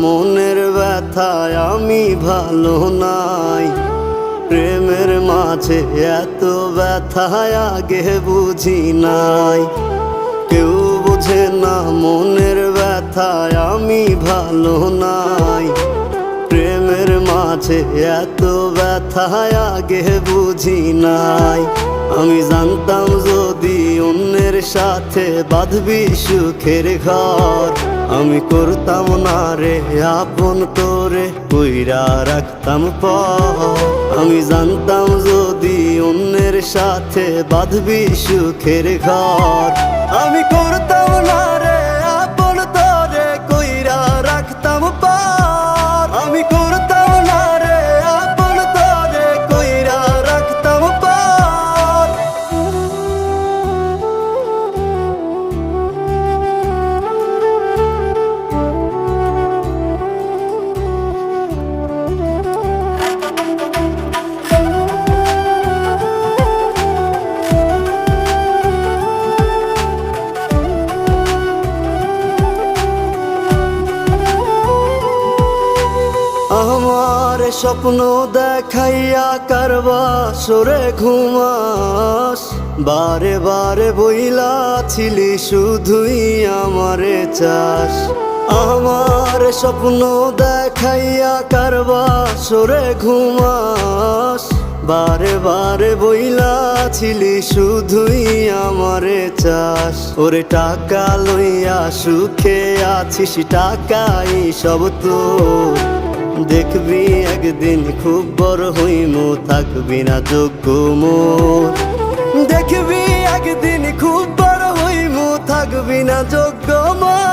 মনের ব্যথায় আমি ভালো নাই। প্রেমের মাঝে এত ব্যথায় আগে বুঝি নাই। কেউ বোঝে না মনের ব্যথায় আমি ভালো নাই। প্রেমের মাঝে এত ব্যথায় আগে বুঝি নাই। আমি জানতাম যদি অন্যের সাথে বাঁধবি সুখের ঘর, আমি করতাম না রে আপন করে কইরা রাখতাম পর। আমি জানতাম যদি অন্যের সাথে বাঁধবি সুখের ঘর, আমি করতাম না রে আপন করে কইরা রাখতাম পর। আমি করতাম না রে আপন করে কইরা রাখতাম পর। আমার স্বপ্ন দেখাইয়া কারবা সরে ঘুমাস, বারে বারে বইলা ছিলি শুধুই আমারে চাস। আমার স্বপ্ন দেখাইয়া কারবা সরে ঘুমাস, বারে বারে বইলা ছিলি শুধুই আমারে চাস। ওরে টাকা লইয়া সুখে আছিস, টাকাই সব তো দেখবি একদিন খুব বড় হইমু, থাকবি না যোগ্য মোর। দেখবি একদিন খুব বড় হইমু, থাকবি না যোগ্য মোর।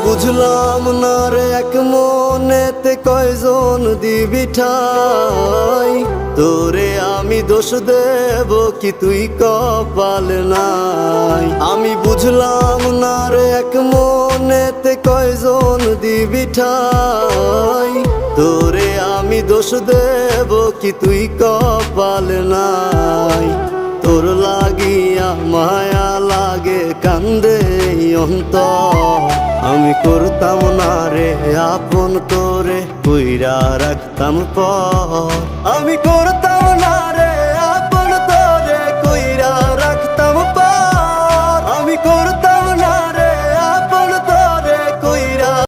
বুঝলাম না রে এক মনেতে কয়জন দিবি ঠাই, তোরে আমি দোষ দেব কি তুই কপাল নাই। আমি বুঝলাম না রে এক মনেতে কয়জন দিবি ঠাই, তোরে আমি দোষ দেব কি তুই কপাল নাই। তোর লাগিয়া মায়া লাগে কান্দে অন্তর, আমি করতাম না রে আপন করে কইরা রাখতাম পর। আমি করতাম